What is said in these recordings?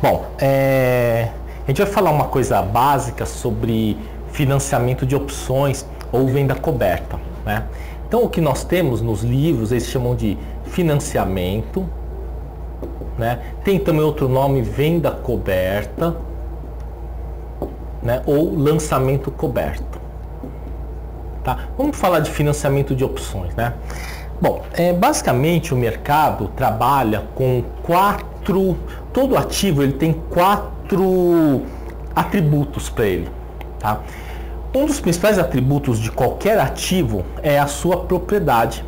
Bom, a gente vai falar uma coisa básica sobre financiamento de opções ou venda coberta, né? Então, o que nós temos nos livros, eles chamam de financiamento, né? Tem também outro nome, venda coberta, né? Ou lançamento coberto. Tá? Vamos falar de financiamento de opções, né? Bom, basicamente o mercado trabalha com todo ativo ele tem 4 atributos para ele, tá? Um dos principais atributos de qualquer ativo é a sua propriedade.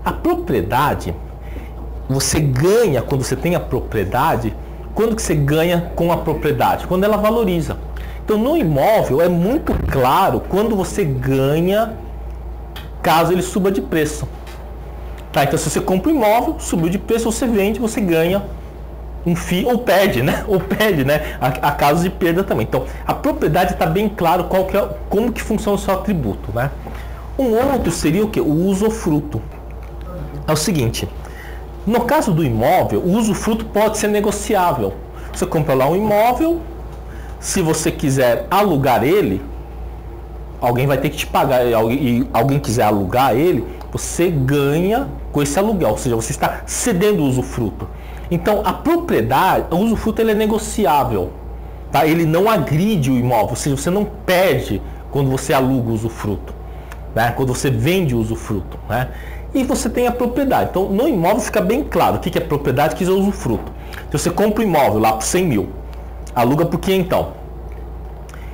A propriedade, você ganha quando você tem a propriedade. Quando que você ganha com a propriedade? Quando ela valoriza. Então, no imóvel é muito claro quando você ganha caso ele suba de preço. Tá, então, se você compra um imóvel, subiu de preço, você vende, você ganha um FII ou perde, né? Ou perde, né? Há casos de perda também. Então, a propriedade está bem claro como que funciona o seu atributo, né? Um outro seria o que? O usufruto. É o seguinte, no caso do imóvel, o usufruto pode ser negociável. Você compra lá um imóvel, se você quiser alugar ele, alguém vai ter que te pagar, e alguém quiser alugar ele, você ganha com esse aluguel, ou seja, você está cedendo o usufruto. Então, a propriedade, o usufruto ele é negociável, tá? Ele não agride o imóvel, ou seja, você não perde quando você aluga o usufruto, né? Quando você vende o usufruto, né? E você tem a propriedade. Então, no imóvel fica bem claro o que é propriedade, o que é usufruto. Então, você compra um imóvel lá por 100 mil, aluga por 500.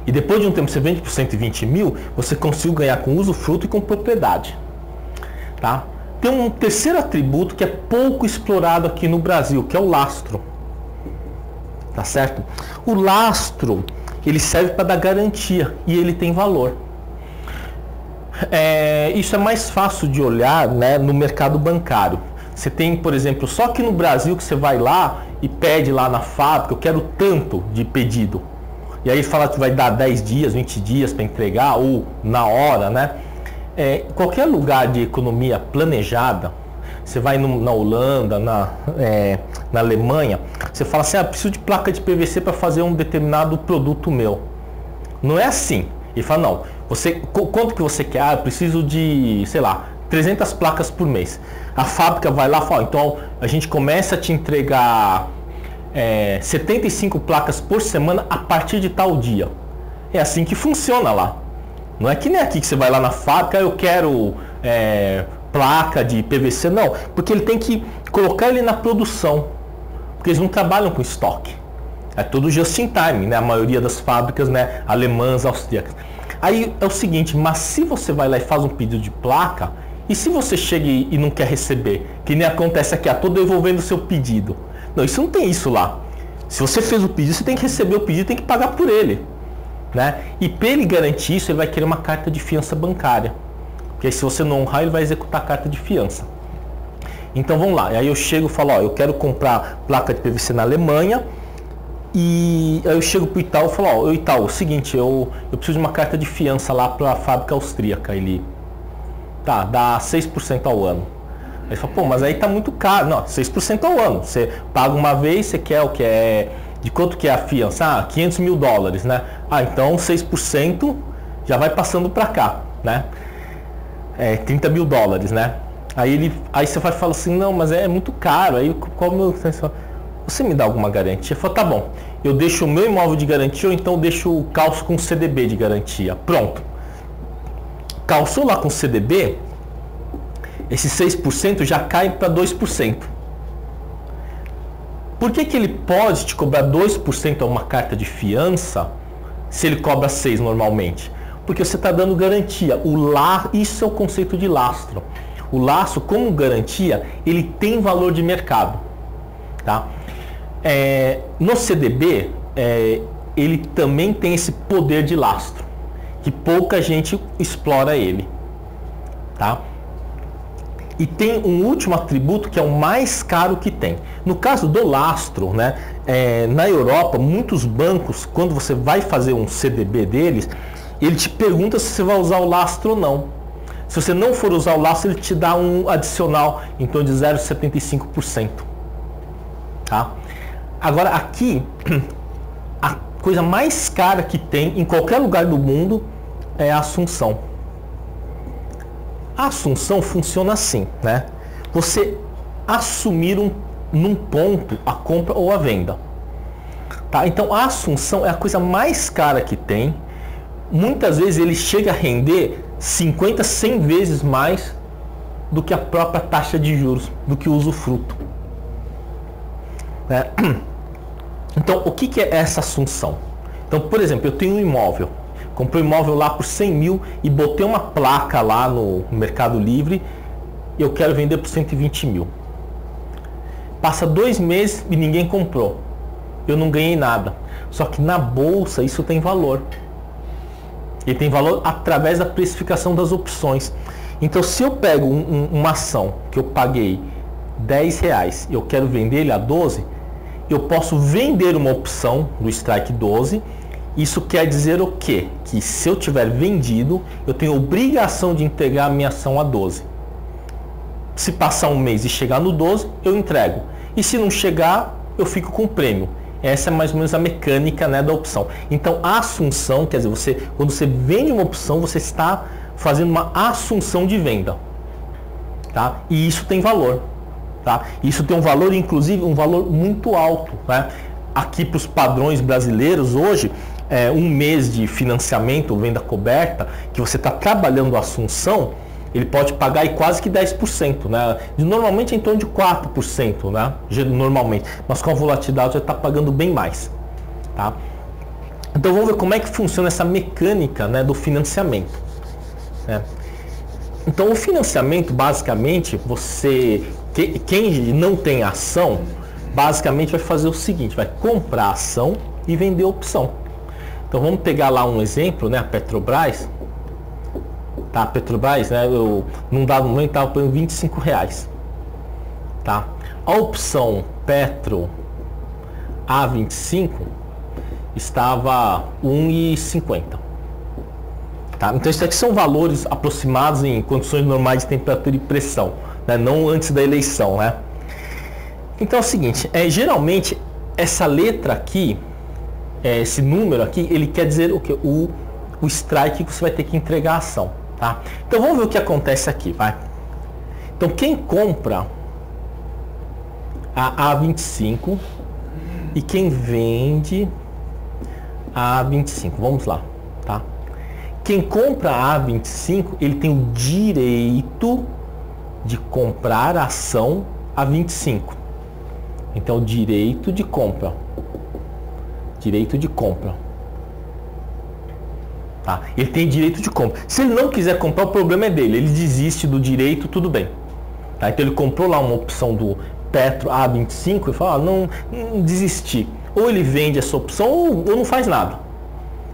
E depois de um tempo você vende por 120 mil, você conseguiu ganhar com usufruto e com propriedade. Tá? Tem um terceiro atributo que é pouco explorado aqui no Brasil, que é o lastro. Tá certo? O lastro, ele serve para dar garantia e ele tem valor. Isso é mais fácil de olhar, né, no mercado bancário. Você tem, por exemplo, só que no Brasil que você vai lá e pede lá na fábrica, eu quero tanto de pedido. E aí fala que vai dar 10 dias, 20 dias para entregar ou na hora, né? Qualquer lugar de economia planejada, você vai na Holanda, na Alemanha, você fala assim, preciso de placa de PVC para fazer um determinado produto meu. Não é assim. Ele fala, não, quanto que você quer? Eu preciso de, sei lá, 300 placas por mês. A fábrica vai lá e fala, então a gente começa a te entregar 75 placas por semana a partir de tal dia. É assim que funciona lá. Não é que nem aqui que você vai lá na fábrica, eu quero placa de PVC, não. Porque ele tem que colocar ele na produção. Porque eles não trabalham com estoque. É tudo just in time, né? A maioria das fábricas, né, alemãs, austríacas. Aí é o seguinte, mas se você vai lá e faz um pedido de placa, e se você chega e não quer receber, que nem acontece aqui, estou devolvendo o seu pedido. Não, isso não tem isso lá. Se você fez o pedido, você tem que receber o pedido, tem que pagar por ele, né? E para ele garantir isso, ele vai querer uma carta de fiança bancária. Porque aí, se você não honrar, ele vai executar a carta de fiança. Então vamos lá, e aí eu chego e falo, eu quero comprar placa de PVC na Alemanha, e aí eu chego para o Itaú e falo, Itaú, é o seguinte, eu preciso de uma carta de fiança lá para a fábrica austríaca. Ele, tá, dá 6% ao ano. Aí ele fala, mas aí tá muito caro. Não, 6% ao ano. Você paga uma vez, você quer o que é... De quanto que é a fiança? 500 mil dólares, né? Então 6% já vai passando para cá, né? 30 mil dólares, né? Aí você vai falar assim, não, mas é muito caro. Aí qual o meu... Você me dá alguma garantia? Eu falo, tá bom, eu deixo o meu imóvel de garantia ou então eu deixo o calço com CDB de garantia. Pronto. Calçou lá com CDB, esse 6% já cai para 2%. Por que ele pode te cobrar 2% a uma carta de fiança se ele cobra 6% normalmente? Porque você está dando garantia. Isso é o conceito de lastro. O lastro, como garantia, ele tem valor de mercado. Tá? No CDB, ele também tem esse poder de lastro, que pouca gente explora ele. Tá? E tem um último atributo que é o mais caro que tem. No caso do lastro, né, na Europa, muitos bancos, quando você vai fazer um CDB deles, ele te pergunta se você vai usar o lastro ou não. Se você não for usar o lastro, ele te dá um adicional em torno de 0,75%. Tá? Agora aqui, a coisa mais cara que tem em qualquer lugar do mundo é a assunção. A assunção funciona assim, né? Você assumir num ponto a compra ou a venda. Tá? Então a assunção é a coisa mais cara que tem. Muitas vezes ele chega a render 50, 100 vezes mais do que a própria taxa de juros, do que o usufruto. Né? Então o que é essa assunção? Então, por exemplo, eu tenho um imóvel. Comprei um imóvel lá por 100 mil e botei uma placa lá no Mercado Livre e eu quero vender por 120 mil. Passa 2 meses e ninguém comprou. Eu não ganhei nada. Só que na bolsa isso tem valor. E tem valor através da precificação das opções. Então se eu pego uma ação que eu paguei R$10 e eu quero vender ele a 12, eu posso vender uma opção do Strike 12. Isso quer dizer o quê? Que se eu tiver vendido, eu tenho obrigação de entregar a minha ação a 12. Se passar um mês e chegar no 12, eu entrego. E se não chegar, eu fico com o prêmio. Essa é mais ou menos a mecânica, né, da opção. Então, a assunção, quer dizer, quando você vende uma opção, você está fazendo uma assunção de venda. Tá? E isso tem valor. Tá? Isso tem um valor, inclusive, um valor muito alto. Né? Aqui para os padrões brasileiros, hoje, um mês de financiamento ou venda coberta, que você está trabalhando a assunção, ele pode pagar aí quase que 10%, né? Normalmente é em torno de 4%, né? Normalmente, mas com a volatilidade já está pagando bem mais, tá? Então vamos ver como é que funciona essa mecânica, né, do financiamento, né? Então o financiamento, basicamente, quem não tem ação, basicamente vai fazer o seguinte, vai comprar ação e vender opção. Então vamos pegar lá um exemplo, né, a Petrobras. Tá, a Petrobras, né, num dado momento estava pagando R$25. Tá? A opção Petro A25 estava R$1,50. Tá? Então isso aqui são valores aproximados em condições normais de temperatura e pressão, né, não antes da eleição, né? Então é o seguinte, geralmente essa letra aqui, esse número aqui, ele quer dizer o que? O strike que você vai ter que entregar a ação. Tá? Então vamos ver o que acontece aqui, vai. Então quem compra a A25 e quem vende a A25, vamos lá, tá? Quem compra a A25, ele tem o direito de comprar a ação A25. Então direito de compra. Direito de compra. Tá? Ele tem direito de compra. Se ele não quiser comprar, o problema é dele. Ele desiste do direito, tudo bem. Tá? Então ele comprou lá uma opção do Petro A25 e fala, não desisti. Ou ele vende essa opção ou não faz nada.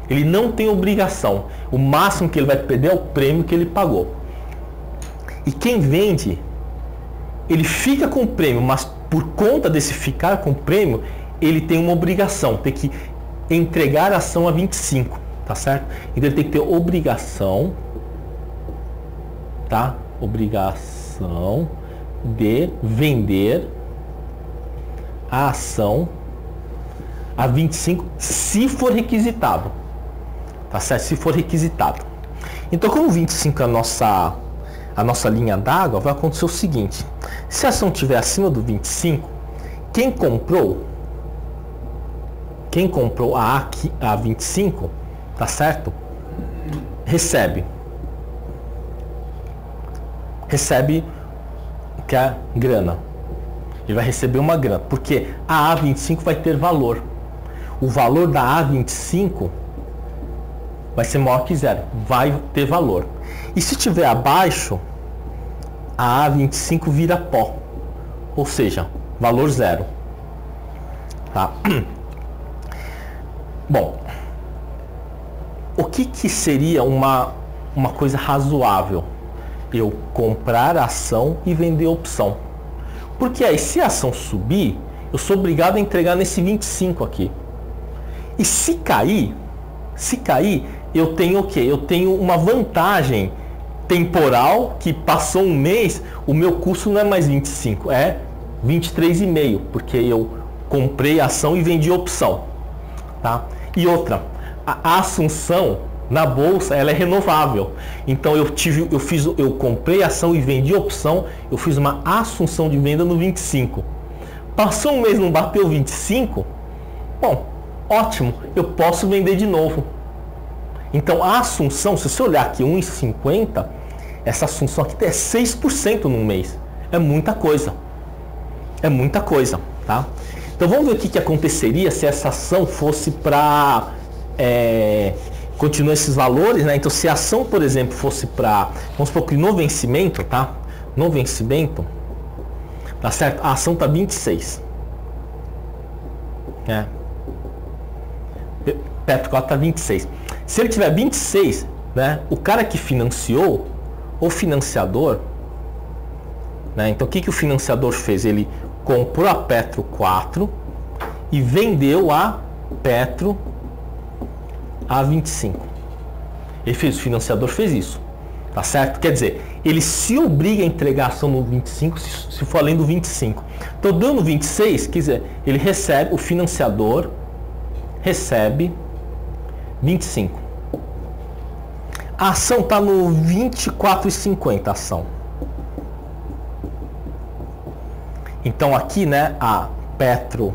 Ele não tem obrigação. O máximo que ele vai perder é o prêmio que ele pagou. E quem vende, ele fica com o prêmio, mas por conta desse ficar com o prêmio, ele tem uma obrigação, tem que entregar a ação a 25. Tá certo? Então ele tem que ter obrigação, tá? Obrigação de vender a ação a 25 se for requisitado. Tá certo? Se for requisitado. Então, como 25 é a nossa linha d'água, vai acontecer o seguinte: se a ação estiver acima do 25, quem comprou a 25, tá certo? Recebe que é grana. Ele vai receber uma grana, porque a A25 vai ter valor. O valor da A25 vai ser maior que zero, vai ter valor. E se estiver abaixo, a A25 vira pó, ou seja, valor zero. Tá? Bom, o que seria uma coisa razoável? Eu comprar a ação e vender a opção. Porque aí, se a ação subir, eu sou obrigado a entregar nesse 25 aqui. E se cair, eu tenho o quê? Eu tenho uma vantagem temporal, que passou um mês, o meu custo não é mais 25, é 23,5, porque eu comprei a ação e vendi a opção. Tá? E outra, a assunção na bolsa ela é renovável. Então eu comprei a ação e vendi a opção, eu fiz uma assunção de venda no 25. Passou um mês, não bateu 25? Bom, ótimo, eu posso vender de novo. Então a assunção, se você olhar aqui 1,50, essa assunção aqui é 6% num mês. É muita coisa. É muita coisa, tá? Então vamos ver o que aconteceria se essa ação fosse para continuar esses valores, né? Então se a ação, por exemplo, fosse para, vamos supor que no vencimento, tá? No vencimento, tá certo? A ação tá 26. Petro 4 tá 26. Se ele tiver 26, né? O cara que financiou, o financiador, né? Então o que o financiador fez? Ele comprou a Petro 4 e vendeu a Petro a 25. Ele fez, o financiador fez isso, tá certo? Quer dizer, ele se obriga a entregar a ação no 25 se for além do 25. Então dando 26, quer dizer, ele recebe, o financiador recebe 25. A ação está no 24,50 a ação. Então aqui, né, a Petro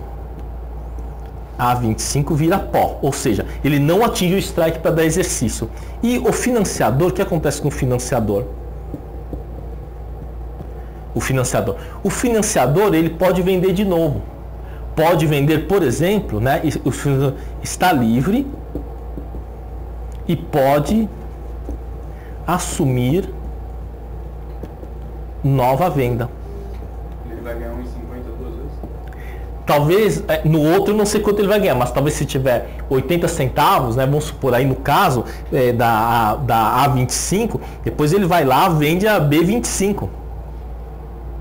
a 25 vira pó, ou seja, ele não atinge o strike para dar exercício. E o financiador, o que acontece com o financiador? O financiador ele pode vender de novo. Pode vender, por exemplo, né, está livre e pode assumir nova venda. Ele vai ganhar 1,50 duas vezes? Talvez, no outro eu não sei quanto ele vai ganhar, mas talvez se tiver 80 centavos, né, vamos supor aí no caso da A25, depois ele vai lá, vende a B25.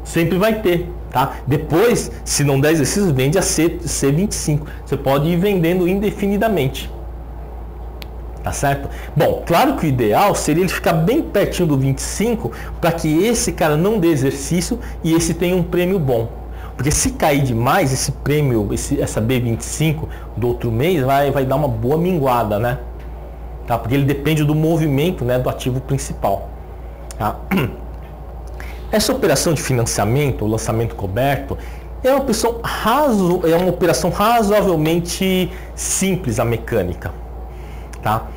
Sempre vai ter, tá? Depois, se não der exercício, vende a C25. Você pode ir vendendo indefinidamente. Tá certo? Bom, claro que o ideal seria ele ficar bem pertinho do 25 para que esse cara não dê exercício e esse tenha um prêmio bom. Porque se cair demais, esse prêmio, essa B25 do outro mês vai dar uma boa minguada, né? Tá? Porque ele depende do movimento, né, do ativo principal. Tá? Essa operação de financiamento, o lançamento coberto, é uma operação razoavelmente simples, a mecânica. Tá?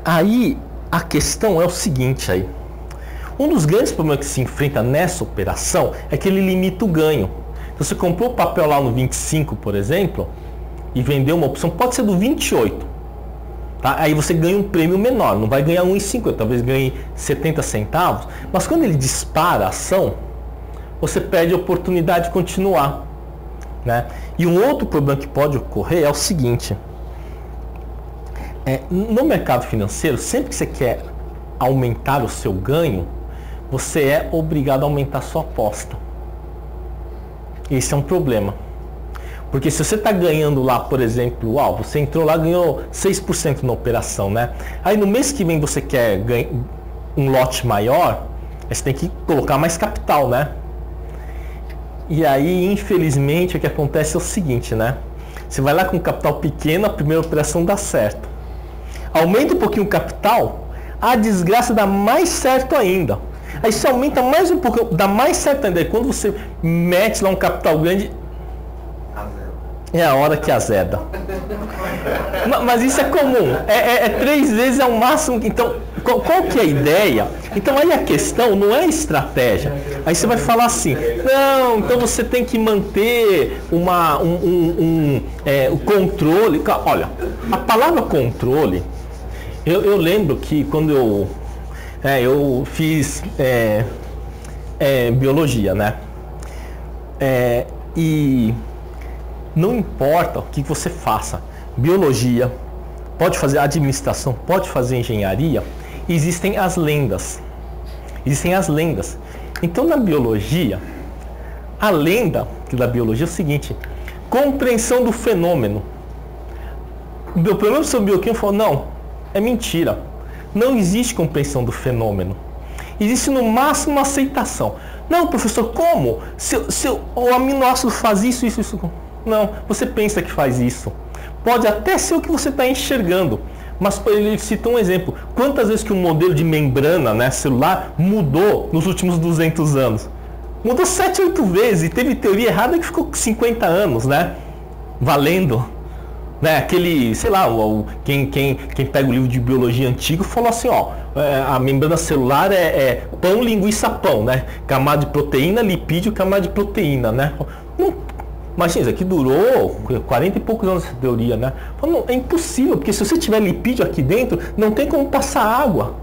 Aí a questão é o seguinte aí. Um dos grandes problemas que se enfrenta nessa operação é que ele limita o ganho. Então, você comprou o papel lá no 25, por exemplo, e vendeu uma opção, pode ser do 28. Tá? Aí você ganha um prêmio menor, não vai ganhar 1,50, talvez ganhe 70 centavos. Mas quando ele dispara a ação, você perde a oportunidade de continuar. Né? E um outro problema que pode ocorrer é o seguinte. No mercado financeiro, sempre que você quer aumentar o seu ganho, você é obrigado a aumentar a sua aposta. Esse é um problema. Porque se você está ganhando lá, por exemplo, você entrou lá e ganhou 6% na operação, né? Aí no mês que vem você quer ganhar um lote maior, você tem que colocar mais capital, né? E aí, infelizmente, o que acontece é o seguinte, né? Você vai lá com capital pequeno, a primeira operação dá certo. Aumenta um pouquinho o capital, a desgraça dá mais certo ainda. Aí você aumenta mais um pouco, dá mais certo ainda. E quando você mete lá um capital grande, é a hora que azeda. Mas isso é comum. 3 vezes é o máximo. Então, qual que é a ideia? Então aí a questão não é estratégia. Aí você vai falar assim, não, então você tem que manter o controle. Olha, a palavra controle, eu lembro que quando eu fiz biologia, né? E não importa o que você faça, biologia, pode fazer administração, pode fazer engenharia, existem as lendas. Então na biologia, a lenda da biologia é o seguinte: compreensão do fenômeno. O professor bioquímico falou, não, é mentira. Não existe compreensão do fenômeno. Existe no máximo uma aceitação. Não, professor, como? Se o aminoácido faz isso. Não, você pensa que faz isso. Pode até ser o que você está enxergando. Mas ele cita um exemplo. Quantas vezes que um modelo de membrana, né, celular mudou nos últimos 200 anos? Mudou 7, 8 vezes. E teve teoria errada que ficou 50 anos, né? Valendo. Né? Aquele, sei lá, quem pega o livro de biologia antigo falou assim, ó, a membrana celular é pão, linguiça, pão, né? Camada de proteína, lipídio, camada de proteína, né? Imagina, isso aqui durou 40 e poucos anos essa teoria, né? Não, é impossível, porque se você tiver lipídio aqui dentro, não tem como passar água.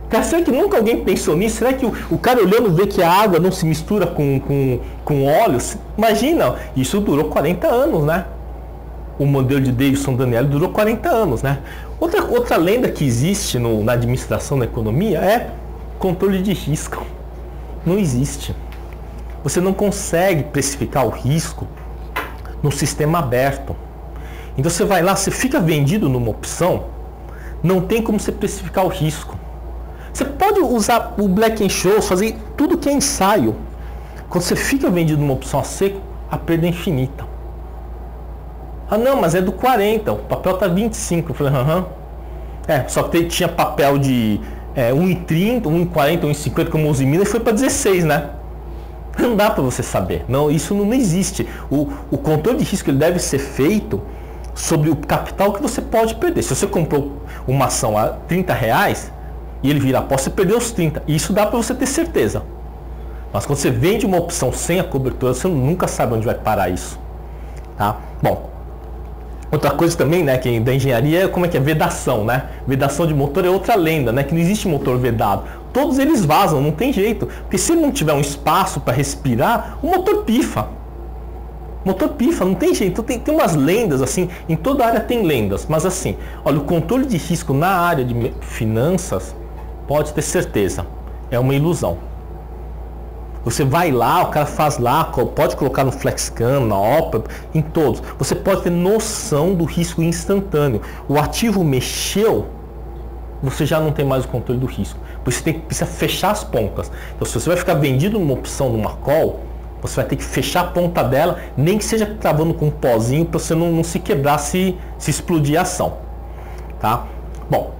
Cara, será que nunca alguém pensou nisso? Será que o cara olhando vê que a água não se mistura com óleo? Imagina, isso durou 40 anos, né? O modelo de Davidson Danielli durou 40 anos, né? Outra lenda que existe na administração da economia é controle de risco. Não existe. Você não consegue precificar o risco no sistema aberto. Então você vai lá, você fica vendido numa opção, não tem como você precificar o risco. Você pode usar o Black & Scholes, fazer tudo que é ensaio. Quando você fica vendido numa opção a seco, a perda é infinita. Ah não, mas é do 40, o papel tá 25. Eu falei, aham. Só que tinha papel de 1,30, 1,40, 1,50 como os Minas e foi para 16, né? Não dá para você saber. Não, isso não existe. O controle de risco ele deve ser feito sobre o capital que você pode perder. Se você comprou uma ação a R$30 e ele vira após, você perdeu os 30. Isso dá para você ter certeza. Mas quando você vende uma opção sem a cobertura, você nunca sabe onde vai parar isso. Tá? Bom, outra coisa também, né, que da engenharia é como é que é vedação, né? Vedação de motor é outra lenda, né? Que não existe motor vedado. Todos eles vazam, não tem jeito. Porque se não tiver um espaço para respirar, o motor pifa. O motor pifa, não tem jeito. Então, tem umas lendas assim, em toda área tem lendas. Mas assim, olha, o controle de risco na área de finanças, pode ter certeza, é uma ilusão. Você vai lá, o cara faz lá, pode colocar no FlexCam, na Opera, em todos. Você pode ter noção do risco instantâneo. O ativo mexeu, você já não tem mais o controle do risco. Por isso você precisa fechar as pontas. Então se você vai ficar vendido numa opção, numa call, você vai ter que fechar a ponta dela, nem que seja travando com um pozinho, para você não se quebrar se explodir a ação. Tá? Bom,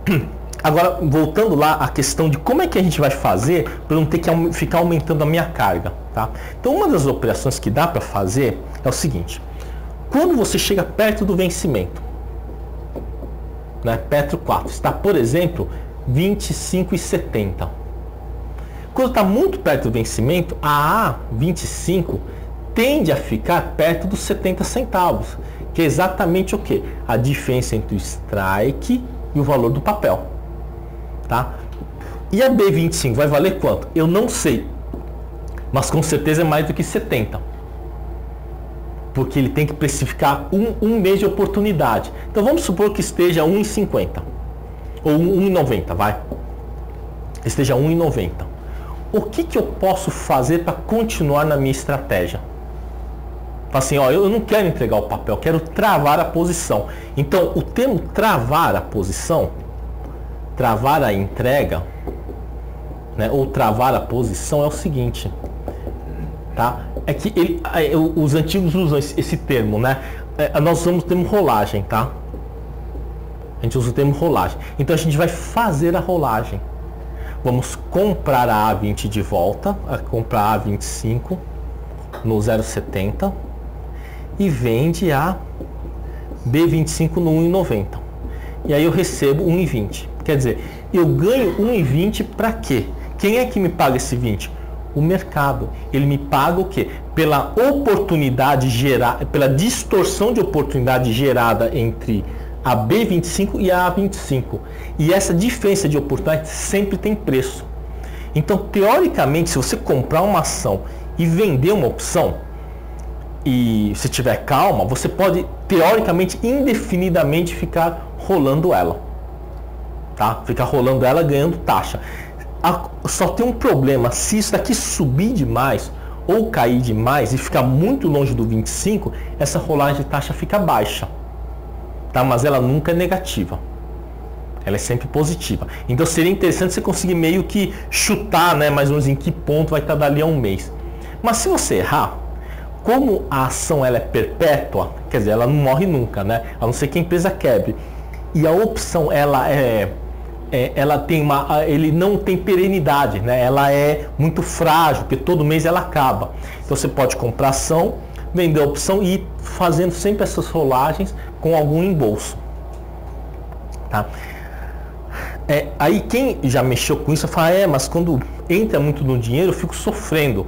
agora voltando lá à questão de como é que a gente vai fazer para não ter que ficar aumentando a minha carga. Tá? Então uma das operações que dá para fazer é o seguinte. Quando você chega perto do vencimento, né, Petro 4 está, por exemplo, 25,70. Quando está muito perto do vencimento, a A25 tende a ficar perto dos 70 centavos, que é exatamente o que? A diferença entre o strike e o valor do papel. Tá? E a B25 vai valer quanto? Eu não sei, mas com certeza é mais do que 70. Porque ele tem que precificar um mês de oportunidade. Então vamos supor que esteja 1,50 ou 1,90, vai. Esteja 1,90. O que eu posso fazer para continuar na minha estratégia? Assim, ó, eu não quero entregar o papel, eu quero travar a posição. Então o termo travar a posição, travar a entrega, né, ou travar a posição é o seguinte, tá? É que os antigos usam esse termo, né? Nós usamos o termo rolagem, tá? A gente usa o termo rolagem. Então a gente vai fazer a rolagem. Vamos comprar a A20 de volta, comprar a A25 no 0,70 e vende a B25 no 1,90. E aí eu recebo 1,20. Quer dizer, eu ganho 1,20 para quê? Quem é que me paga esse 20? O mercado. Ele me paga o quê? Pela oportunidade gerada, pela distorção de oportunidade gerada entre a B25 e a A25. E essa diferença de oportunidade sempre tem preço. Então, teoricamente, se você comprar uma ação e vender uma opção, e se tiver calma, você pode, teoricamente, indefinidamente ficar rolando ela. Tá? Ficar rolando ela ganhando taxa. Só tem um problema, se isso daqui subir demais ou cair demais e ficar muito longe do 25, essa rolagem de taxa fica baixa, tá? Mas ela nunca é negativa, ela é sempre positiva. Então seria interessante você conseguir meio que chutar, né, mais ou menos em que ponto vai estar dali a um mês. Mas se você errar, como a ação ela é perpétua, quer dizer, ela não morre nunca, né? A não ser que a empresa quebre. E a opção ela tem ele não tem perenidade, né? Ela é muito frágil, porque todo mês ela acaba. Então você pode comprar ação, vender a opção e ir fazendo sempre essas rolagens com algum embolso, tá? Aí quem já mexeu com isso fala, mas quando entra muito no dinheiro eu fico sofrendo.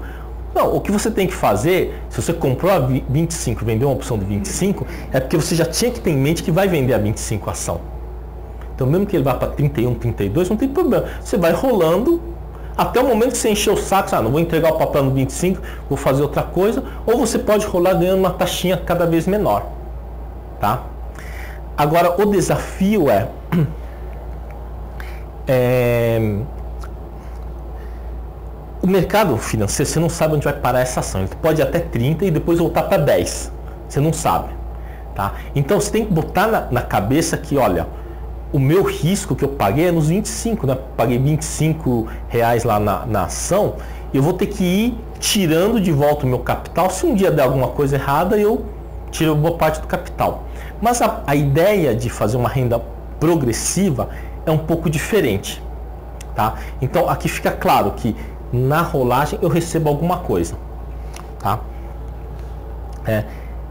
Não, o que você tem que fazer, se você comprou a 25, vendeu uma opção de 25, é porque você já tinha que ter em mente que vai vender a 25 ação. Então mesmo que ele vá para 31, 32, não tem problema. Você vai rolando até o momento que você encher o saco, não vou entregar o papel no 25, vou fazer outra coisa, ou você pode rolar ganhando uma taxinha cada vez menor, tá? Agora o desafio o mercado financeiro, você não sabe onde vai parar essa ação. Ele pode ir até 30 e depois voltar para 10. Você não sabe, tá? Então você tem que botar na cabeça que, olha, o meu risco que eu paguei é nos 25, né? Paguei R$25 lá na ação, eu vou ter que ir tirando de volta o meu capital. Se um dia der alguma coisa errada, eu tiro boa parte do capital. Mas a ideia de fazer uma renda progressiva é um pouco diferente, tá? Então aqui fica claro que na rolagem eu recebo alguma coisa, tá?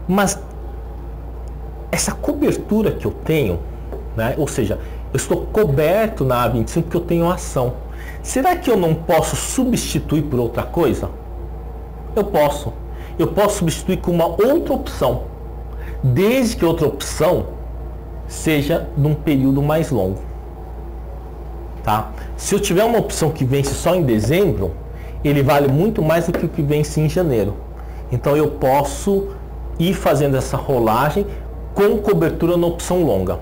Mas essa cobertura que eu tenho, né? Ou seja, eu estou coberto na A25 porque eu tenho ação. Será que eu não posso substituir por outra coisa? Eu posso. Eu posso substituir com uma outra opção, desde que a outra opção seja num período mais longo, tá? Se eu tiver uma opção que vence só em dezembro, ele vale muito mais do que o que vence em janeiro. Então eu posso ir fazendo essa rolagem com cobertura na opção longa,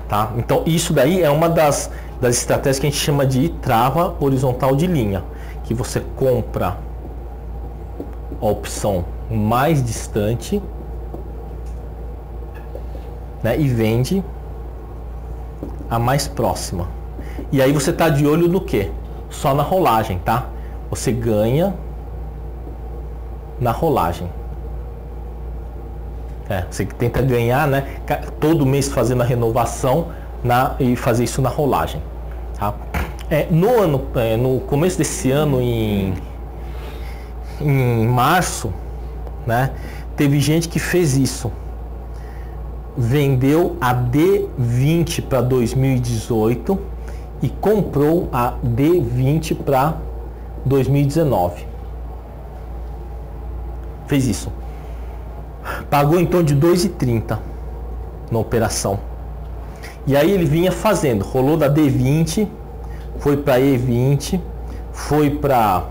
tá? Então isso daí é uma das estratégias que a gente chama de trava horizontal de linha, que você compra a opção mais distante, né, e vende a mais próxima. E aí você está de olho no quê? Só na rolagem, tá? Você ganha na rolagem. Você tenta ganhar, né? Todo mês fazendo a renovação e fazer isso na rolagem, tá? No começo desse ano, em março, né? Teve gente que fez isso. Vendeu a D20 para 2018 e comprou a D20 para 2019. Fez isso. Pagou em torno de 2,30 na operação. E aí ele vinha fazendo, rolou da D20, foi para E20, foi para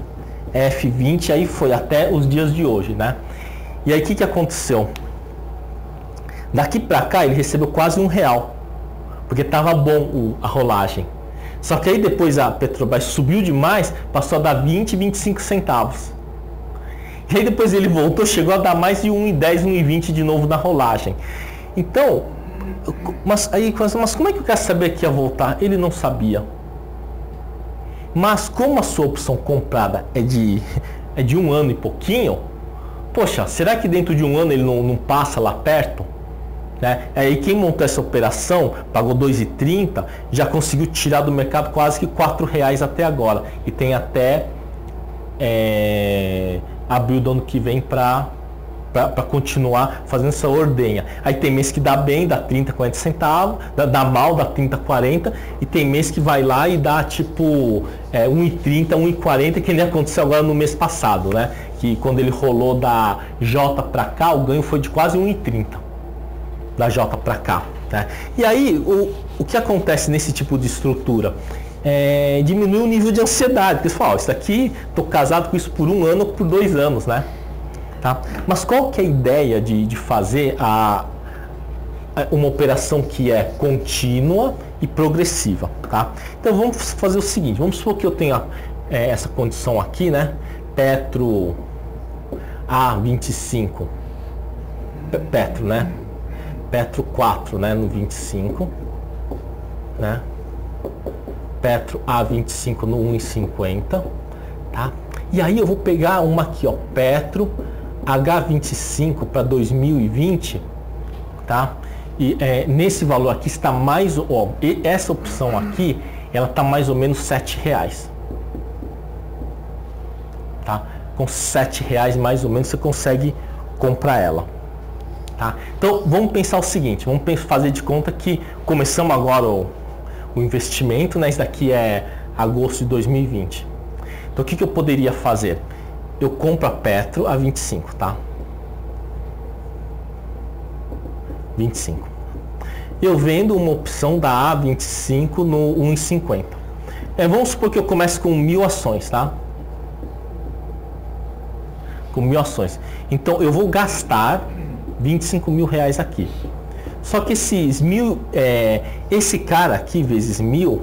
F20, aí foi até os dias de hoje, né? E aí o que aconteceu? Daqui para cá ele recebeu quase R$1, porque estava bom a rolagem. Só que aí depois a Petrobras subiu demais, passou a dar 20, 25 centavos. E aí depois ele voltou, chegou a dar mais de 1,10, 1,20 de novo na rolagem. Então, mas como é que eu quero saber que ia voltar? Ele não sabia. Mas como a sua opção comprada é de 1 ano e pouquinho, poxa, será que dentro de 1 ano ele não passa lá perto? Né? Aí quem montou essa operação, pagou 2,30, já conseguiu tirar do mercado quase que R$4 até agora. E tem até abril do ano que vem para continuar fazendo essa ordenha. Aí tem mês que dá bem, dá 30, 40 centavos, dá mal, dá 30, 40, e tem mês que vai lá e dá tipo 1,30, 1,40, que nem aconteceu agora no mês passado, né? Que quando ele rolou da J para cá, o ganho foi de quase 1,30 da J para cá, né? E aí o que acontece nesse tipo de estrutura? Diminui o nível de ansiedade, porque você fala, isso daqui, estou casado com isso por 1 ano ou por 2 anos, né? Tá? Mas qual que é a ideia de fazer uma operação que é contínua e progressiva, tá? Então vamos fazer o seguinte, vamos supor que eu tenha essa condição aqui, né? Petro A25, Petro, né? Petro 4, né? No 25, né? Petro A25 no 1,50, tá? E aí eu vou pegar uma aqui, ó, Petro H25 para 2020, tá? E nesse valor aqui está mais, ó, essa opção aqui, ela está mais ou menos R$7, tá? Com R$7 mais ou menos você consegue comprar ela, tá? Então vamos pensar o seguinte, vamos fazer de conta que começamos agora o investimento, né? Isso daqui é agosto de 2020. Então o que eu poderia fazer? Eu compro a Petro a 25, tá? 25. Eu vendo uma opção da A25 no 1,50. Vamos supor que eu comece com 1.000 ações, tá? Com 1.000 ações. Então eu vou gastar R$25 mil aqui. Só que esses esse cara aqui vezes 1.000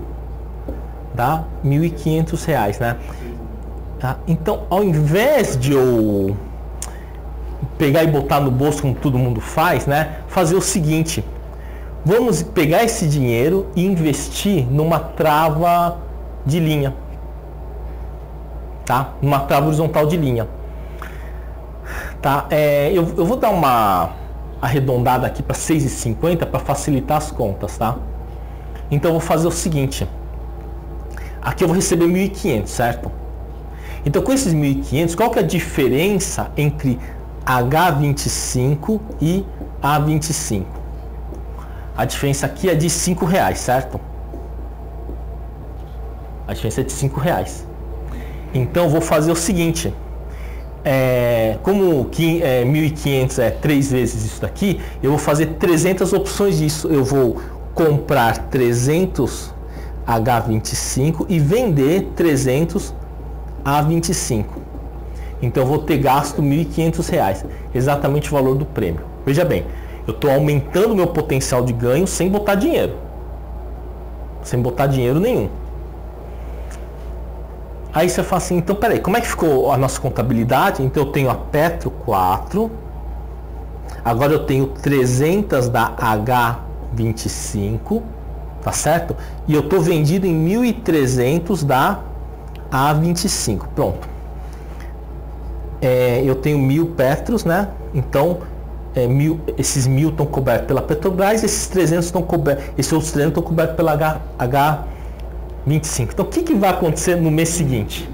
dá R$1.500, né? Tá? Então, ao invés de eu pegar e botar no bolso como todo mundo faz, né? Fazer o seguinte: vamos pegar esse dinheiro e investir numa trava de linha, tá? Numa trava horizontal de linha, tá? Eu vou dar uma arredondada aqui para 6,50 para facilitar as contas, tá? Então, eu vou fazer o seguinte: aqui eu vou receber 1.500, certo? Então, com esses 1.500, qual que é a diferença entre H25 e A25? A diferença aqui é de R$5, certo? A diferença é de R$5. Então, eu vou fazer o seguinte. Como 1.500 é 3 vezes isso daqui, eu vou fazer 300 opções disso. Eu vou comprar 300 H25 e vender 300 A25. Então eu vou ter gasto R$1.500, exatamente o valor do prêmio. Veja bem, eu estou aumentando meu potencial de ganho sem botar dinheiro. Sem botar dinheiro nenhum. Aí você fala assim, então peraí, como é que ficou a nossa contabilidade? Então eu tenho a Petro 4, agora eu tenho 300 da H25, tá certo? E eu estou vendido em 1.300 da A25, pronto. Eu tenho 1.000 Petros, né? Então, esses 1.000 estão cobertos pela Petrobras, esses 300 estão cobertos, esses outros 300 estão cobertos pela H25. Então, o que vai acontecer no mês seguinte?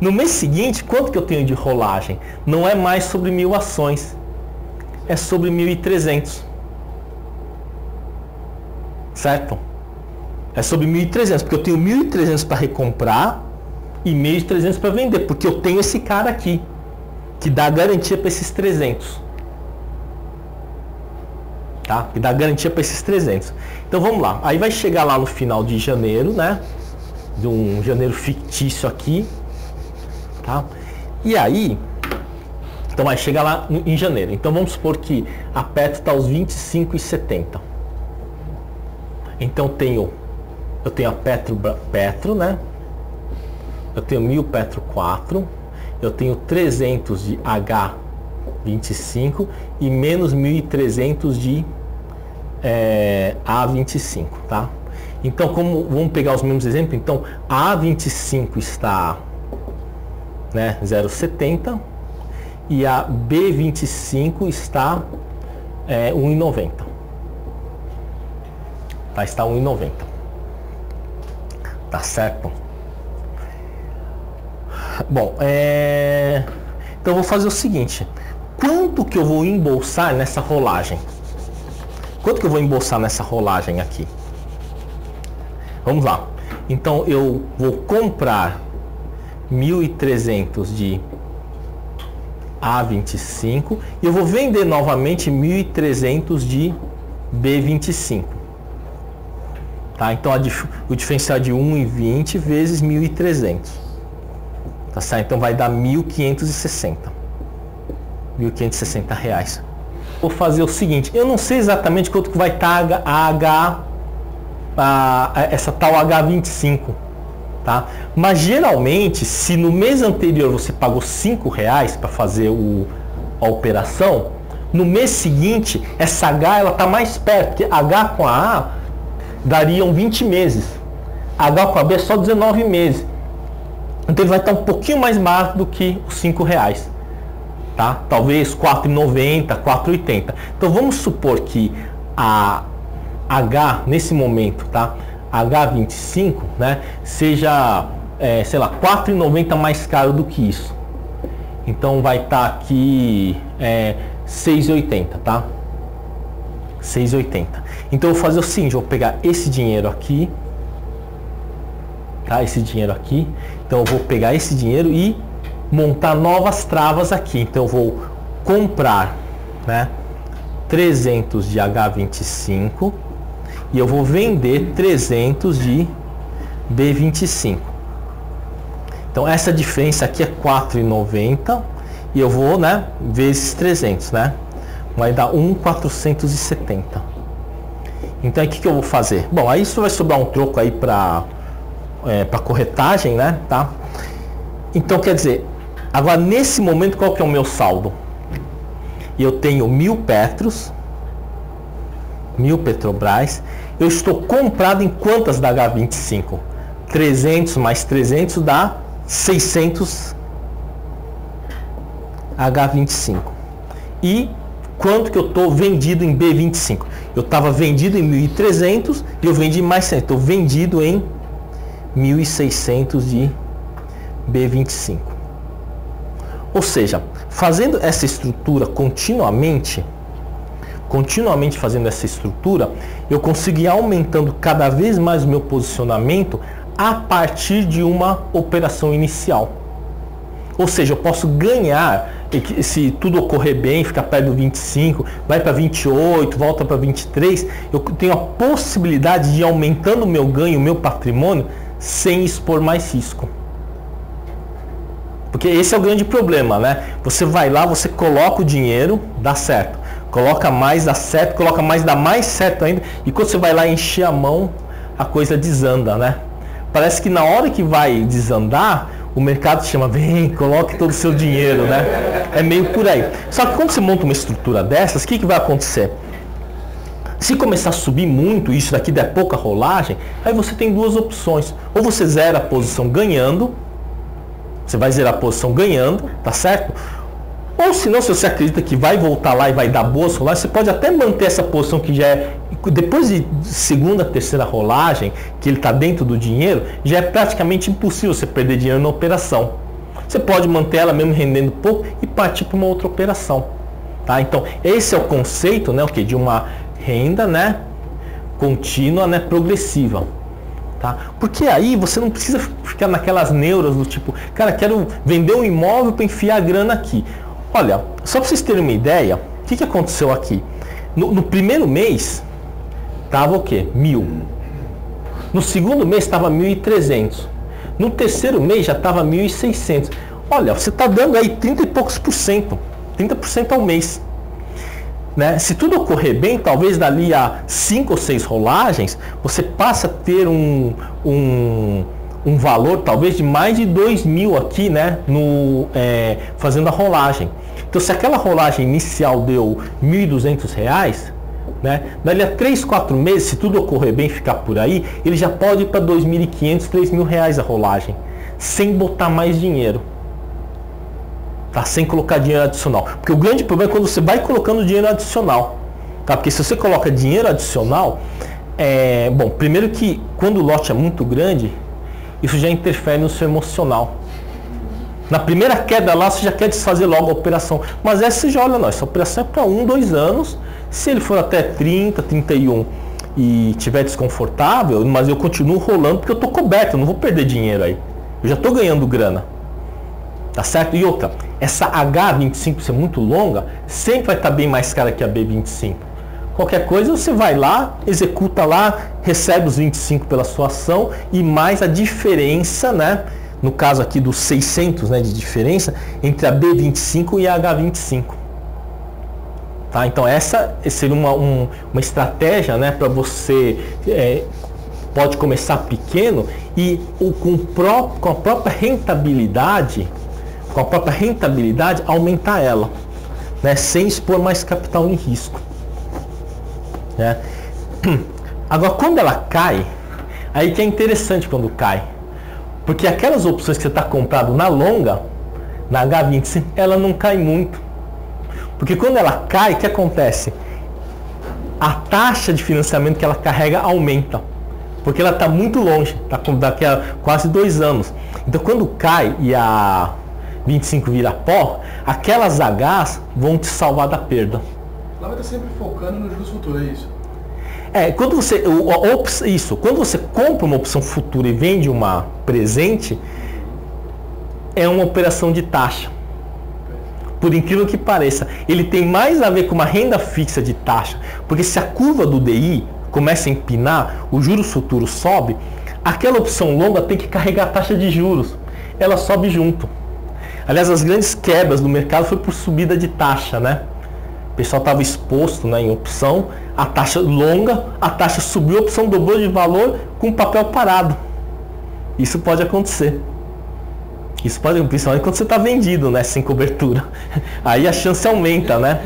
No mês seguinte, quanto que eu tenho de rolagem? Não é mais sobre 1.000 ações, é sobre 1.300, certo? É sobre 1.300, porque eu tenho 1.300 para recomprar e 1.300 para vender, porque eu tenho esse cara aqui, que dá garantia para esses 300. Tá? Que dá garantia para esses 300. Então vamos lá. Aí vai chegar lá no final de janeiro, né? De um janeiro fictício aqui. Tá? E aí, então vai chegar lá em janeiro. Então vamos supor que a Petro está aos 25,70. Então eu tenho a Petro, né? Eu tenho 1.000 Petro 4, eu tenho 300 de H25 e menos 1.300 de A25, tá? Então, vamos pegar os mesmos exemplos. Então, a A25 está, né, 0,70 e a B25 está 1,90. Tá, está 1,90. Tá certo? Bom, então eu vou fazer o seguinte: quanto que eu vou embolsar nessa rolagem? Quanto que eu vou embolsar nessa rolagem aqui? Vamos lá. Então eu vou comprar 1.300 de A25 e eu vou vender novamente 1.300 de B25. Tá? Então o diferencial de 1,20 vezes 1.300. Tá certo? Então vai dar 1.560. R$1.560. Vou fazer o seguinte, eu não sei exatamente quanto que vai estar essa tal H25, tá? Mas geralmente, se no mês anterior você pagou R$5 para fazer a operação, no mês seguinte essa H ela tá mais perto, porque H com a A dariam 20 meses, H com a B é só 19 meses. Então ele vai estar um pouquinho mais barato do que os R$5. tá? Talvez 4,90, 4,80. Então vamos supor que a H nesse momento, tá? H25, né? Seja, sei lá, 4,90 mais caro do que isso. Então vai estar aqui 6,80, tá? 6,80. Então eu vou fazer o seguinte, eu vou pegar esse dinheiro aqui, tá? Esse dinheiro aqui. Então eu vou pegar esse dinheiro e montar novas travas aqui. Então eu vou comprar, né, 300 de H25 e eu vou vender 300 de B25. Então essa diferença aqui é 4,90 e eu vou, né, vezes 300, né? Vai dar 1,470. Então aí o que eu vou fazer? Bom, aí isso vai sobrar um troco aí para corretagem, né? Tá? Então quer dizer, agora nesse momento qual que é o meu saldo? Eu tenho 1.000 Petros, 1.000 Petrobras. Eu estou comprado em quantas da H25? 300 mais 300 dá 600 H25. E quanto que eu estou vendido em B25? Eu estava vendido em 1.300 e eu vendi mais 100. Estou vendido em 1.600 de B25. Ou seja, fazendo essa estrutura continuamente fazendo essa estrutura, eu consigo ir aumentando cada vez mais o meu posicionamento a partir de uma operação inicial. Ou seja, eu posso ganhar, se tudo ocorrer bem, ficar perto do 25, vai para 28, volta para 23, eu tenho a possibilidade de ir aumentando o meu ganho, o meu patrimônio, sem expor mais risco. Porque esse é o grande problema, né? Você vai lá, você coloca o dinheiro, dá certo. Coloca mais, dá certo, coloca mais, dá mais certo ainda. E quando você vai lá encher a mão, a coisa desanda, né? Parece que na hora que vai desandar, o mercado te chama, vem, coloque todo o seu dinheiro, né? É meio por aí. Só que quando você monta uma estrutura dessas, o que vai acontecer? Se começar a subir muito, isso daqui der pouca rolagem, aí você tem duas opções. Ou você zera a posição ganhando, você vai zerar a posição ganhando, tá certo? Ou se não, se você acredita que vai voltar lá e vai dar boas rolagens, você pode até manter essa posição que já é, depois de segunda, terceira rolagem, que ele está dentro do dinheiro, já é praticamente impossível você perder dinheiro na operação. Você pode manter ela mesmo rendendo pouco e partir para uma outra operação. Tá? Então, esse é o conceito, né, de uma renda, né, contínua, né, progressiva. Tá? Porque aí você não precisa ficar naquelas neuras do tipo, cara, quero vender um imóvel para enfiar a grana aqui. Olha, só para vocês terem uma ideia, o que aconteceu aqui? No primeiro mês, estava o quê? 1.000. No segundo mês estava 1.300. No terceiro mês já estava 1.600. Olha, você está dando aí 30 e poucos por cento. 30% ao mês. Né? Se tudo ocorrer bem, talvez dali a 5 ou 6 rolagens, você passa a ter um valor talvez de mais de 2.000 aqui, né? Fazendo a rolagem. Então se aquela rolagem inicial deu R$ 1.200, né? Dali a 3, 4 meses, se tudo ocorrer bem e ficar por aí, ele já pode ir para R$ 2.500, R$ 3.000 a rolagem, sem botar mais dinheiro. Tá? Sem colocar dinheiro adicional. Porque o grande problema é quando você vai colocando dinheiro adicional. Tá? Porque se você coloca dinheiro adicional, bom, primeiro que quando o lote é muito grande, isso já interfere no seu emocional. Na primeira queda lá, você já quer desfazer logo a operação. Mas essa você já olha, não, essa operação é para 1, 2 anos. Se ele for até 30, 31 e estiver desconfortável, mas eu continuo rolando porque eu estou coberto, eu não vou perder dinheiro aí. Eu já estou ganhando grana. Tá certo? E outra, essa H25 ser muito longa, sempre vai estar bem mais cara que a B25. Qualquer coisa você vai lá, executa lá, recebe os 25 pela sua ação e mais a diferença, né? No caso aqui dos 600, né, de diferença entre a B25 e a H25. Tá? Então essa seria uma estratégia, né, para você pode começar pequeno e com a própria rentabilidade aumentar ela, né, sem expor mais capital em risco. Né? Agora quando ela cai, aí que é interessante quando cai, porque aquelas opções que você está comprado na longa, na H25, ela não cai muito. Porque quando ela cai, o que acontece? A taxa de financiamento que ela carrega aumenta. Porque ela está muito longe, está daqui a quase 2 anos. Então quando cai e a 25 vira pó, aquelas Hs vão te salvar da perda. Ela vai estar sempre focando no juros futuros, é isso? Quando você, quando você compra uma opção futura e vende uma presente, é uma operação de taxa. Por incrível que pareça, ele tem mais a ver com uma renda fixa de taxa, porque se a curva do DI começa a empinar, o juros futuro sobe, aquela opção longa tem que carregar a taxa de juros, ela sobe junto. Aliás, as grandes quebras do mercado foi por subida de taxa, né? O pessoal estava exposto, né, em opção, a taxa longa, a taxa subiu, a opção dobrou de valor com o papel parado. Isso pode acontecer. Isso pode, principalmente quando você está vendido, né, sem cobertura. Aí a chance aumenta, né?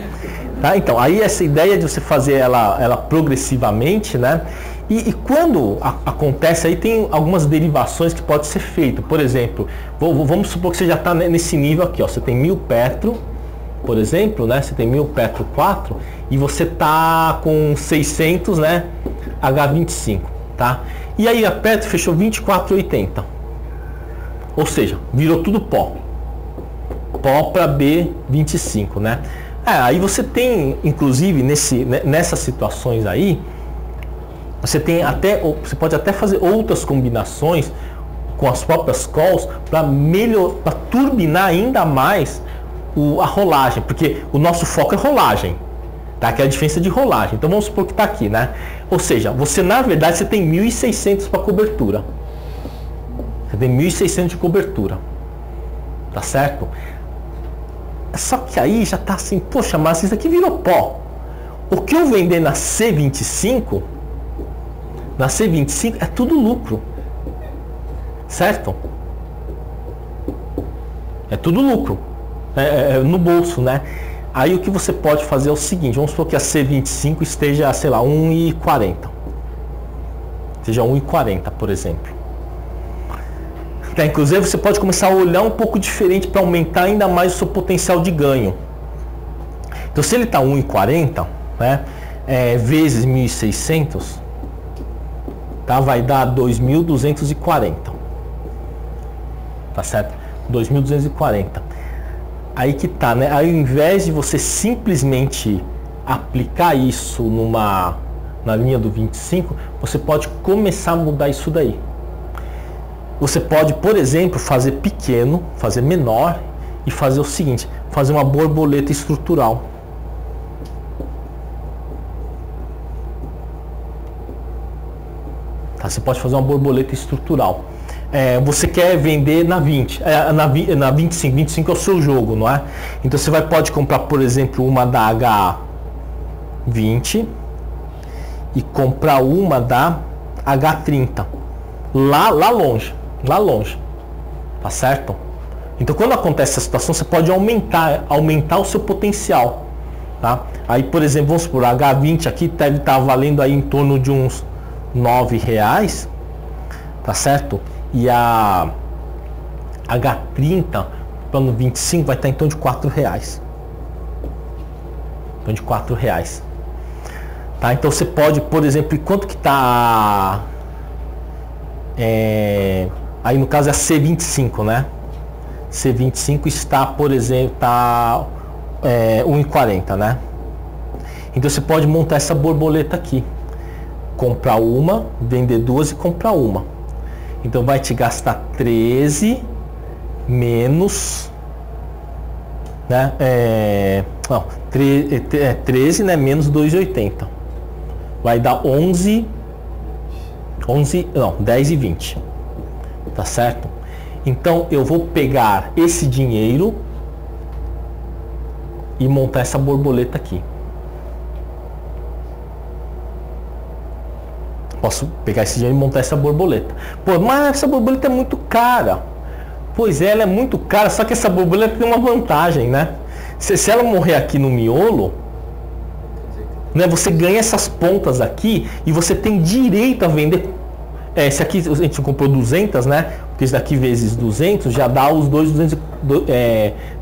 Tá? Então, aí essa ideia de você fazer ela progressivamente, né? E quando acontece, aí tem algumas derivações que pode ser feito. Por exemplo, vamos supor que você já está nesse nível aqui, ó. Você tem 1000 Petro, por exemplo, né? Você tem 1000 Petro 4 e você tá com 600, né? H25, tá? E aí a Petro fechou 24,80. Ou seja, virou tudo pó. Pó para B25, né? Aí você tem, inclusive, nessas situações aí, você pode até fazer outras combinações com as próprias calls para turbinar ainda mais a rolagem, porque o nosso foco é rolagem, tá? Que é a diferença de rolagem. Então vamos supor que está aqui, né? Ou seja, você na verdade você tem 1.600 para cobertura. Você tem 1.600 de cobertura, tá certo? Só que aí já tá assim, poxa, mas isso aqui virou pó. O que eu vender na C25 é tudo lucro, certo? É tudo lucro, no bolso, né? Aí o que você pode fazer é o seguinte, vamos supor que a C25 esteja, sei lá, 1,40. Seja 1,40, por exemplo. Inclusive você pode começar a olhar um pouco diferente para aumentar ainda mais o seu potencial de ganho. Então se ele está 1,40, né, vezes 1.600, tá, vai dar 2.240, tá certo? 2.240. Aí que tá, né? Aí, ao invés de você simplesmente aplicar isso na linha do 25, você pode começar a mudar isso daí. Você pode, por exemplo, fazer pequeno, fazer menor e fazer o seguinte, fazer uma borboleta estrutural. Tá? Você pode fazer uma borboleta estrutural. Você quer vender na 20, na 25, 25 é o seu jogo, não é? Então você pode comprar, por exemplo, uma da H20 e comprar uma da H30, lá longe. Lá longe, tá certo? Então quando acontece essa situação, você pode aumentar o seu potencial, tá? Aí, por exemplo, vamos supor, a H20 aqui deve estar valendo aí em torno de uns R$9, tá certo? E a H30 plano 25 vai estar em torno de R$4. Então de R$4, tá? Então você pode, por exemplo, quanto que tá aí no caso é a C25, né? C25 está, por exemplo, tá 1,40, né? Então você pode montar essa borboleta aqui. Comprar uma, vender duas e comprar uma. Então vai te gastar 13 menos, né? 13, né? Menos 2,80. Vai dar 10 e 20. Tá certo? Então eu vou pegar esse dinheiro e montar essa borboleta aqui. Posso pegar esse dinheiro e montar essa borboleta. Pô, mas essa borboleta é muito cara. Pois é, ela é muito cara, só que essa borboleta tem uma vantagem, né? Se ela morrer aqui no miolo, né, você ganha essas pontas aqui e você tem direito a vender. Esse aqui a gente comprou 200, né? porque isso daqui vezes 200 já dá os 200,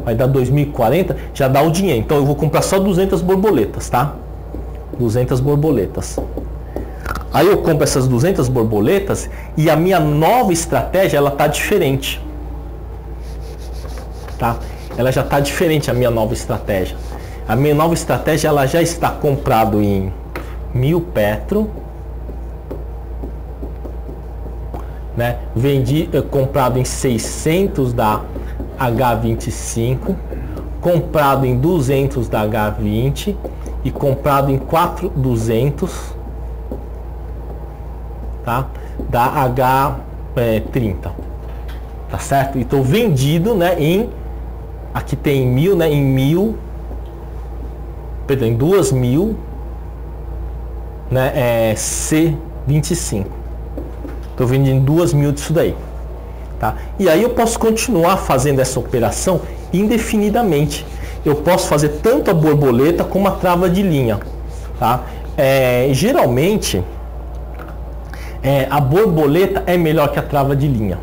vai dar 2040, já dá o dinheiro. Então eu vou comprar só 200 borboletas, tá? 200 borboletas. Aí eu compro essas 200 borboletas e a minha nova estratégia, ela tá diferente. Tá? Ela já tá diferente, a minha nova estratégia. A minha nova estratégia, ela já está comprado em 1000 Petro, né? Comprado em 600 da H25, comprado em 200 da H20 e comprado em 4,200, tá? Da H30, tá certo? E estou vendido, né, em, aqui tem 1000, né, em 1000, perdão, em 2000, né, C25. Estou vendendo 2.000 disso daí, tá? E aí eu posso continuar fazendo essa operação indefinidamente. Eu posso fazer tanto a borboleta como a trava de linha, tá? Geralmente a borboleta é melhor que a trava de linha,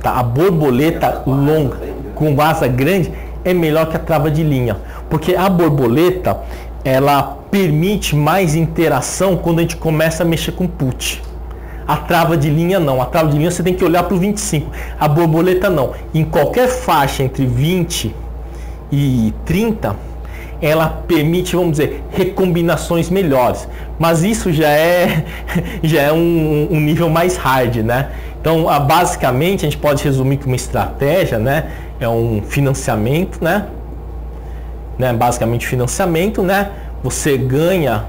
tá? A borboleta longa com asa grande é melhor que a trava de linha, porque a borboleta ela permite mais interação quando a gente começa a mexer com put. A trava de linha não, a trava de linha você tem que olhar para o 25, a borboleta não. Em qualquer faixa entre 20 e 30, ela permite, vamos dizer, recombinações melhores. Mas isso já é um nível mais hard, né? Então, basicamente, a gente pode resumir que uma estratégia, né, é um financiamento, né? Basicamente financiamento, né? Você ganha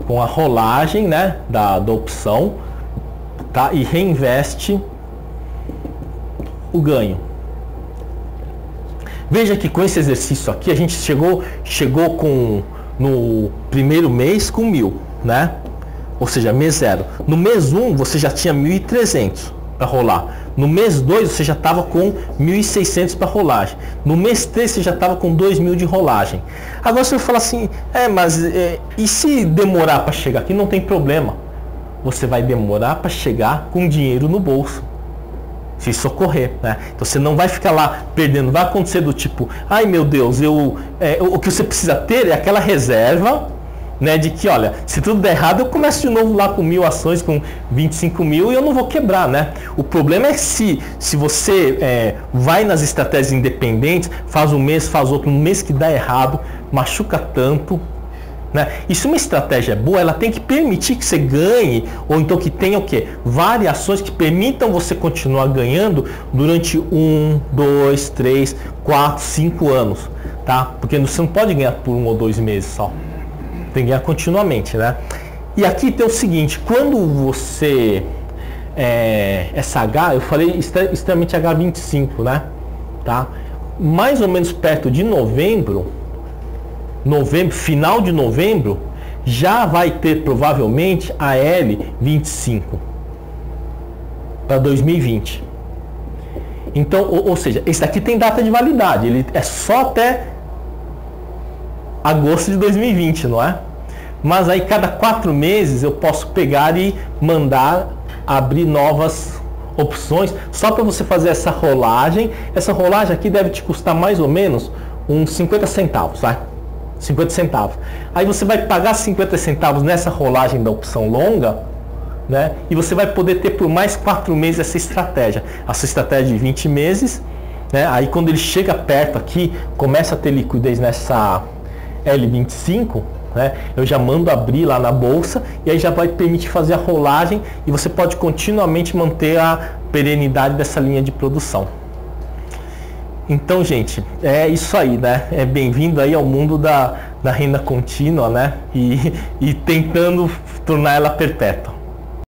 com a rolagem, né, da opção, tá? E reinveste o ganho. Veja que com esse exercício aqui a gente chegou com no primeiro mês com 1000, né? Ou seja, mês 0. No mês 1 você já tinha 1.300 para rolar. No mês 2 você já estava com 1.600 para rolagem. No mês 3 você já estava com 2.000 de rolagem. Agora você vai falar assim, e se demorar para chegar aqui? Não tem problema. Você vai demorar para chegar com dinheiro no bolso, se socorrer, né? Então você não vai ficar lá perdendo. Vai acontecer do tipo, ai meu Deus, o que você precisa ter é aquela reserva, né, de que, olha, se tudo der errado, eu começo de novo lá com 1000 ações, com 25.000 e eu não vou quebrar, né? O problema é se você vai nas estratégias independentes, faz um mês, faz outro, um mês que dá errado, machuca tanto, né? E se uma estratégia é boa, ela tem que permitir que você ganhe, ou então que tenha o quê? Variações que permitam você continuar ganhando durante 1, 2, 3, 4, 5 anos, tá? Porque você não pode ganhar por 1 ou 2 meses só. Tem que ganhar continuamente, né? E aqui tem o seguinte, quando você essa H, eu falei extremamente H25, né? Tá? Mais ou menos perto de novembro, final de novembro, já vai ter provavelmente a L25 para 2020. Então, ou seja, esse daqui tem data de validade, ele é só até agosto de 2020, não é? Mas aí cada 4 meses eu posso pegar e mandar abrir novas opções só para você fazer essa rolagem. Essa rolagem aqui deve te custar mais ou menos uns 50 centavos, tá? 50 centavos. Aí você vai pagar 50 centavos nessa rolagem da opção longa, né? E você vai poder ter por mais 4 meses essa estratégia de 20 meses, né? Aí quando ele chega perto aqui, começa a ter liquidez nessa L25, né, eu já mando abrir lá na bolsa e aí já vai permitir fazer a rolagem e você pode continuamente manter a perenidade dessa linha de produção. Então, gente, é isso aí, né? Bem-vindo aí ao mundo da renda contínua, né? E tentando tornar ela perpétua.